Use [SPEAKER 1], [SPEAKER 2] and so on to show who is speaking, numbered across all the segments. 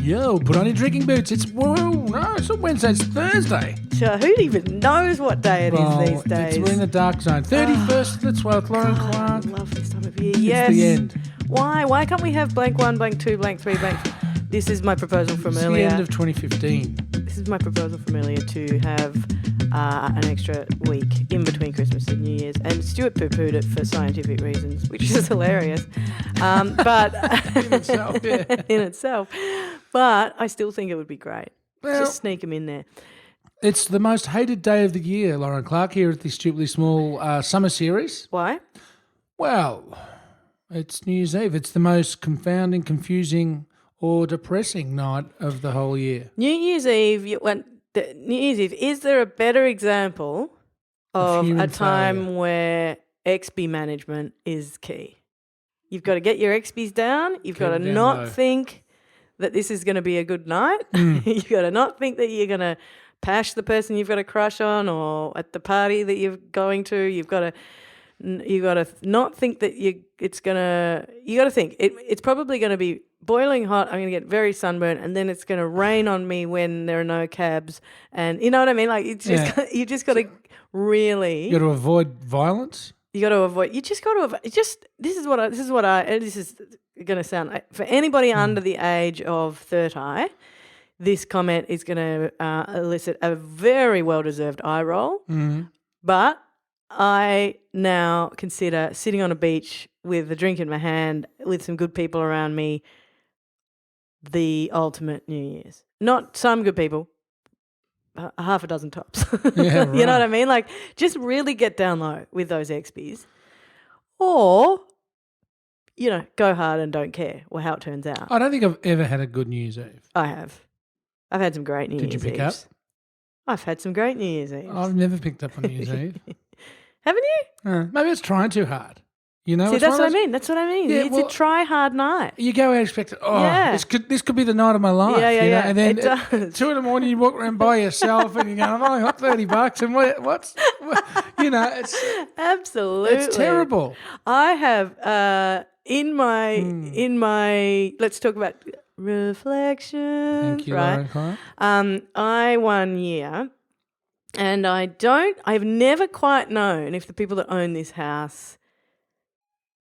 [SPEAKER 1] Yo, put on your drinking boots. It's not Wednesday, it's Thursday.
[SPEAKER 2] Sure, who even knows what day it is these days?
[SPEAKER 1] We're in the dark zone. 31st to the 12th, Lauren Clark.
[SPEAKER 2] I love this time of year.
[SPEAKER 1] It's
[SPEAKER 2] Yes.
[SPEAKER 1] the end.
[SPEAKER 2] Why? Why can't we have blank 1, blank 2, blank 3, blank... This is my proposal from
[SPEAKER 1] It's
[SPEAKER 2] earlier.
[SPEAKER 1] the end of 2015.
[SPEAKER 2] This is my proposal from earlier to have an extra week in between Christmas and New Year's. And Stuart poo-pooed it for scientific reasons, which is hilarious. But
[SPEAKER 1] In itself, yeah.
[SPEAKER 2] in itself. But I still think it would be great.
[SPEAKER 1] Well,
[SPEAKER 2] Just sneak them in there.
[SPEAKER 1] it's the most hated day of the year, Lauren Clark, here at the Stupidly Small summer series.
[SPEAKER 2] Why?
[SPEAKER 1] Well, it's New Year's Eve. It's the most confounding, confusing or depressing night of the whole year.
[SPEAKER 2] New Year's Eve, is there a better example of
[SPEAKER 1] human
[SPEAKER 2] a time
[SPEAKER 1] failure.
[SPEAKER 2] where XP management is key? You've got to get your XPs down. You've got to
[SPEAKER 1] Keep them
[SPEAKER 2] not
[SPEAKER 1] low.
[SPEAKER 2] think that this is going to be a good night. You've got to not think that you're going to pash the person you've got a crush on or at the party that you're going to. You've got to not think that it's going to – you got to think it's probably going to be boiling hot. I'm going to get very sunburned, and then it's going to rain on me when there are no cabs. And you know what I mean? Like it's just you just got to really –
[SPEAKER 1] You got to avoid violence.
[SPEAKER 2] You got to avoid. You just got to avoid. This is going to sound like, for anybody under the age of 30. This comment is going to elicit a very well-deserved eye roll. But I now consider sitting on a beach with a drink in my hand, with some good people around me, the ultimate New Year's. Not some good people. Half a dozen tops.
[SPEAKER 1] Yeah,
[SPEAKER 2] You know
[SPEAKER 1] right.
[SPEAKER 2] what I mean? Like, just really get down low with those XPs. Or, go hard and don't care how it turns out.
[SPEAKER 1] I don't think I've ever had a good New Year's Eve.
[SPEAKER 2] I have. I've had some great New
[SPEAKER 1] Did
[SPEAKER 2] Year's
[SPEAKER 1] you pick up?
[SPEAKER 2] Eves. I've had some great New Year's Eves.
[SPEAKER 1] I've never picked up on New Year's Eve.
[SPEAKER 2] Haven't you?
[SPEAKER 1] Maybe it's trying too hard. You know,
[SPEAKER 2] See,
[SPEAKER 1] it's
[SPEAKER 2] that's
[SPEAKER 1] one
[SPEAKER 2] what I
[SPEAKER 1] of those-
[SPEAKER 2] mean. That's what I mean.
[SPEAKER 1] Yeah,
[SPEAKER 2] It's
[SPEAKER 1] well-
[SPEAKER 2] a try-hard night.
[SPEAKER 1] You go out expecting,
[SPEAKER 2] Yeah.
[SPEAKER 1] this could be the night of my life.
[SPEAKER 2] Yeah,
[SPEAKER 1] you know?
[SPEAKER 2] yeah.
[SPEAKER 1] And then
[SPEAKER 2] It does.
[SPEAKER 1] 2 a.m, you walk around by yourself and you go, I've only got $30 and it's
[SPEAKER 2] Absolutely.
[SPEAKER 1] it's terrible.
[SPEAKER 2] I have in my let's talk about reflection.
[SPEAKER 1] Thank you,
[SPEAKER 2] right?
[SPEAKER 1] Lauren Clark.
[SPEAKER 2] I one year, and I've never quite known if the people that own this house,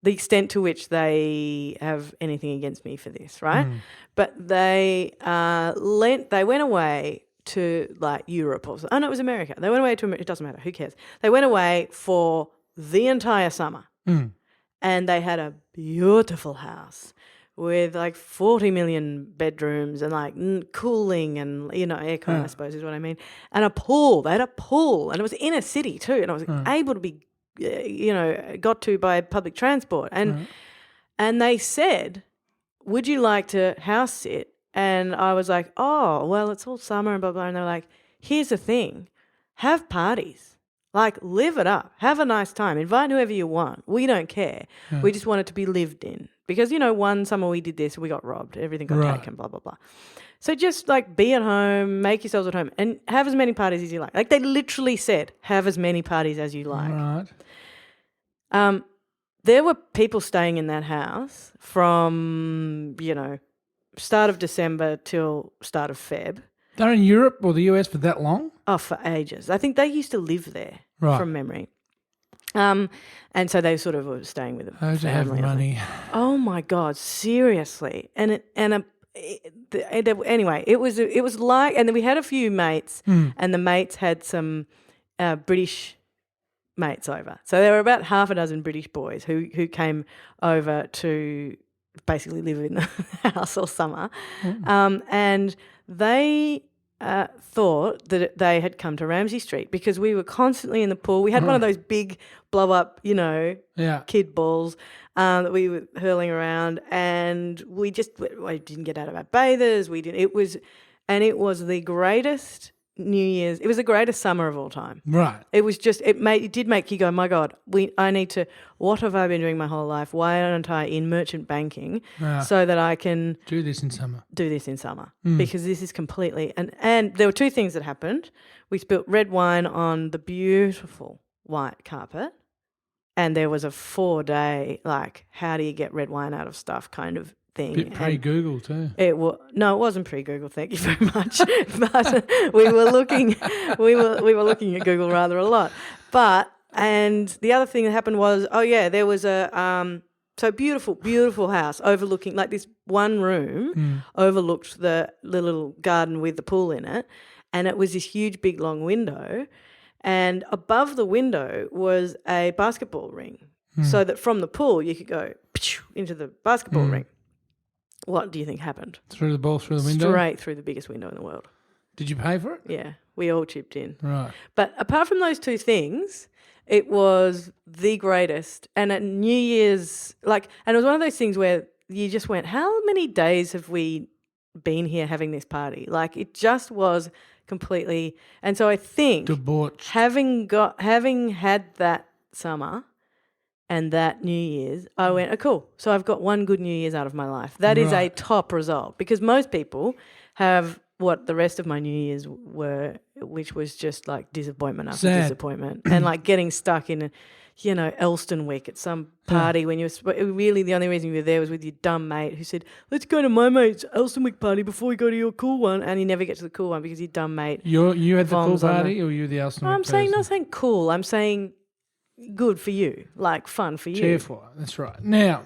[SPEAKER 2] the extent to which they have anything against me for this, right? But they went away to like Europe or no, it was America. They went away to America. It doesn't matter. Who cares? They went away for the entire summer, and they had a beautiful house with like 40 million bedrooms and like cooling and aircon, I suppose is what I mean, and a pool. They had a pool, and it was in a city too, and I was able to be got to by public transport. And they said, would you like to house sit? And I was like, oh, well, it's all summer and blah, blah. And they're like, here's the thing, have parties. Like, live it up. Have a nice time. Invite whoever you want. We don't care. We just want it to be lived in. Because, one summer we did this, we got robbed. Everything got taken, blah, blah, blah. So just, like, be at home, make yourselves at home, and have as many parties as you like. Like, they literally said, have as many parties as you like.
[SPEAKER 1] Right.
[SPEAKER 2] There were people staying in that house from, start of December till start of Feb.
[SPEAKER 1] They're in Europe or the US for that long?
[SPEAKER 2] Oh, for ages. I think they used to live there from memory. And so they sort of were staying with them.
[SPEAKER 1] Those that have money.
[SPEAKER 2] Oh my God, seriously. Anyway, it was like, and then we had a few mates, and the mates had some British mates over. So there were about half a dozen British boys who came over to basically live in the house all summer. And they thought that they had come to Ramsay Street because we were constantly in the pool. We had one of those big blow-up, kid balls that we were hurling around, and we didn't get out of our bathers. It was the greatest New Year's. It was the greatest summer of all time.
[SPEAKER 1] Right.
[SPEAKER 2] It was just, it did make you go, my God, I need to, what have I been doing my whole life? Why aren't I in merchant banking so that I can
[SPEAKER 1] Do this in summer.
[SPEAKER 2] Because this is completely, and there were two things that happened. We spilt red wine on the beautiful white carpet, and there was a 4-day, like, how do you get red wine out of stuff kind of thing.
[SPEAKER 1] Bit pre-Google too.
[SPEAKER 2] It wasn't pre-Google. Thank you very much. But we were looking at Google rather a lot. And the other thing that happened was, there was a so beautiful house overlooking, like this one room overlooked the little garden with the pool in it, and it was this huge, big, long window, and above the window was a basketball ring, so that from the pool you could go into the basketball ring. What do you think happened?
[SPEAKER 1] Threw the ball through the window?
[SPEAKER 2] Straight through the biggest window in the world.
[SPEAKER 1] Did you pay for it?
[SPEAKER 2] Yeah, we all chipped in.
[SPEAKER 1] Right.
[SPEAKER 2] But apart from those two things, it was the greatest. And at New Year's, and it was one of those things where you just went, how many days have we been here having this party? Like, it just was completely. And so I think
[SPEAKER 1] debauched.
[SPEAKER 2] Having had that summer and that New Year's, I went, cool. So I've got one good New Year's out of my life. That is a top result, because most people have what the rest of my New Year's were, which was just like disappointment after disappointment, and like getting stuck in, Elstonwick at some party when you were really the only reason you were there was with your dumb mate who said, let's go to my mate's Elstonwick party before we go to your cool one, and you never get to the cool one because your dumb mate.
[SPEAKER 1] You had the cool party, or you the Elstonwick?
[SPEAKER 2] Not saying cool. I'm saying good for you, like fun for you.
[SPEAKER 1] Cheerful. That's right. Now,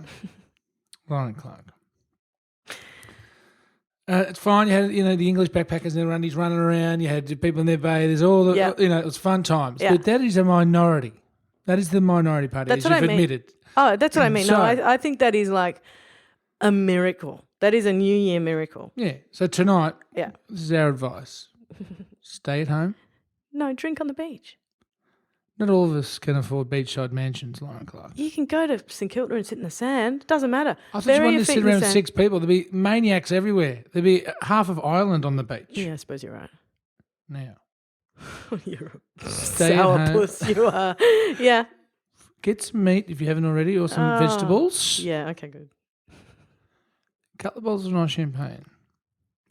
[SPEAKER 1] Lauren Clark. It's fine. You had, the English backpackers and everyone, he's running around. You had people in their bay. There's all the, it was fun times. Yeah. But that is a minority. That is the minority party,
[SPEAKER 2] that's
[SPEAKER 1] as
[SPEAKER 2] what
[SPEAKER 1] you've
[SPEAKER 2] I mean.
[SPEAKER 1] admitted.
[SPEAKER 2] Oh, that's what I mean.
[SPEAKER 1] So,
[SPEAKER 2] no, I think that is like a miracle. That is a New Year miracle.
[SPEAKER 1] Yeah. So tonight, this is our advice. Stay at home.
[SPEAKER 2] No, drink on the beach.
[SPEAKER 1] Not all of us can afford beachside mansions, Lauren Clark.
[SPEAKER 2] You can go to St Kilda and sit in the sand. Doesn't matter.
[SPEAKER 1] I thought you wanted to sit around with 6 people. There'd be maniacs everywhere. There'd be half of Ireland on the beach.
[SPEAKER 2] Yeah, I suppose you're right.
[SPEAKER 1] Now.
[SPEAKER 2] You're a
[SPEAKER 1] Stay sourpuss,
[SPEAKER 2] you are. Yeah.
[SPEAKER 1] Get some meat if you haven't already, or some vegetables.
[SPEAKER 2] Yeah, okay, good.
[SPEAKER 1] A couple of bottles of nice champagne.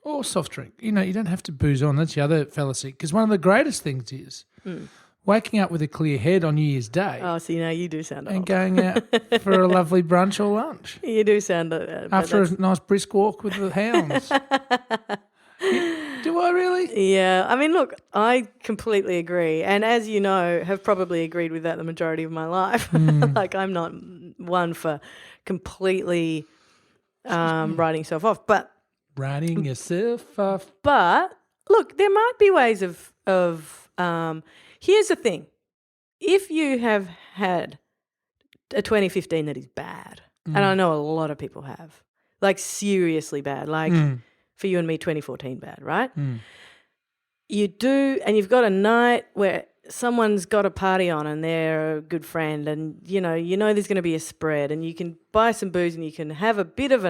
[SPEAKER 1] Or soft drink. You don't have to booze on. That's the other fallacy. Because one of the greatest things is waking up with a clear head on New Year's Day.
[SPEAKER 2] Oh, so you do sound old.
[SPEAKER 1] And going out for a lovely brunch or lunch.
[SPEAKER 2] You do sound
[SPEAKER 1] after a nice brisk walk with the hounds. Do I really?
[SPEAKER 2] Yeah. I mean, look, I completely agree. And as you know, have probably agreed with that the majority of my life. Like, I'm not one for completely writing yourself off.
[SPEAKER 1] Writing yourself off.
[SPEAKER 2] But, look, there might be ways of here's the thing. If you have had a 2015 that is bad, and I know a lot of people have, like seriously bad, like for you and me, 2014 bad, right? You do, and you've got a night where someone's got a party on and they're a good friend, and you know there's going to be a spread, and you can buy some booze and you can have a bit of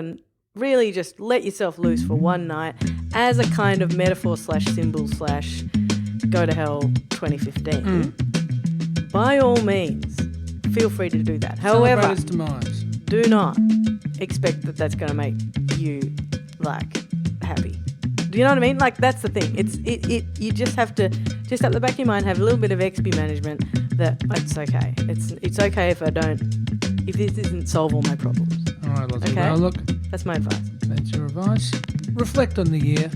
[SPEAKER 2] really just let yourself loose for one night as a kind of metaphor / symbol / go to hell 2015. By all means, feel free to do that. However, do not expect that that's going to make you happy. Do you know what I mean? Like, that's the thing. You just have to, just at the back of your mind, have a little bit of XP management that it's okay. It's okay if this doesn't solve all my problems.
[SPEAKER 1] All right, Lozzie.
[SPEAKER 2] Okay?
[SPEAKER 1] Well, look.
[SPEAKER 2] That's my advice.
[SPEAKER 1] That's your advice. Reflect on the year.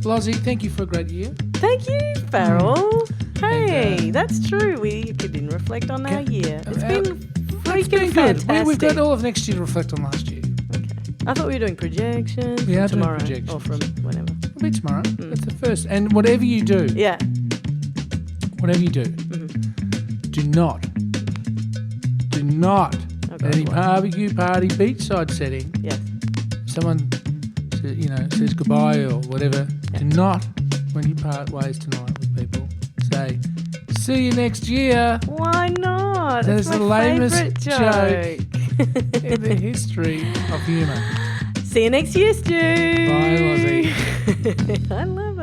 [SPEAKER 1] Lozzie, thank you for a great year.
[SPEAKER 2] Thank you, Farrell. Hey, that's true. We didn't reflect on our year. It's been freaking fantastic.
[SPEAKER 1] We've got all of next year to reflect on last year.
[SPEAKER 2] Okay. I thought we were doing projections.
[SPEAKER 1] We are
[SPEAKER 2] tomorrow,
[SPEAKER 1] doing projections.
[SPEAKER 2] or from whenever.
[SPEAKER 1] It'll be tomorrow. That's the first. And whatever you do.
[SPEAKER 2] Yeah.
[SPEAKER 1] Whatever you do. Do not at any barbecue party, beachside setting.
[SPEAKER 2] Yes.
[SPEAKER 1] Someone says goodbye or whatever. Do not, when you part ways tonight with people, say, see you next year.
[SPEAKER 2] Why not?
[SPEAKER 1] That's the lamest
[SPEAKER 2] joke
[SPEAKER 1] in the history of humour.
[SPEAKER 2] See you next year, Stu.
[SPEAKER 1] Bye, Lozzie.
[SPEAKER 2] I love